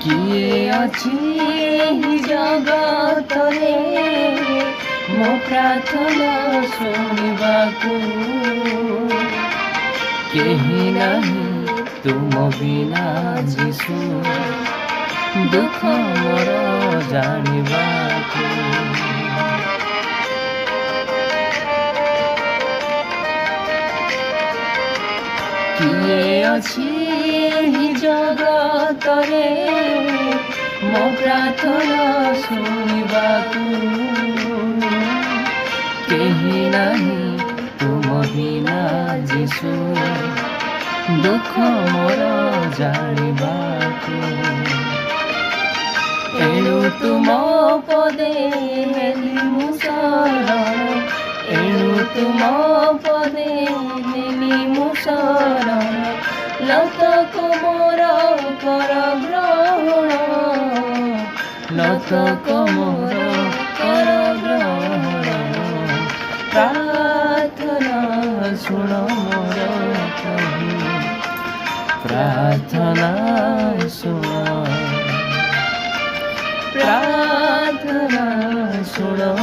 କିଏ ଅଛି ଏହି ଜଗତରେ ମୋ ପ୍ରାର୍ଥନା ଶୁଣିବାକୁ? କେହି ନାହିଁ ତୁମ ବିନା ଯୀଶୁ, ଦୁଃଖ ମୋର ଜାଣିବାକୁ। କିଏ ଅଛି ଏହି ଜଗତରେ ମୋ ପ୍ରାର୍ଥନା ଶୁଣିବାକୁ? କେହି ନାହିଁ ତୁମ ବିନା ଯୀଶୁ, ଦୁଃଖ ମୋର ଜାଣିବାକୁ। ଏଣୁ ତୁମ ପଦେ ହେଲି ମୁଁ ଶରଣ, ଏଣୁ ତୁମ ପଦେ ହେଲି ମୁଁ ଶରଣ। ଲତକ ମୋର କର ଗ୍ରହଣ, ଲତକ ମୋର କର ଗ୍ରହଣ। ପ୍ରାର୍ଥନା ଶୁଣ ମୋର ପ୍ରଭୁ, ପ୍ରାର୍ଥନା ଶୁଣ, ପ୍ରାର୍ଥନା ଶୁଣ।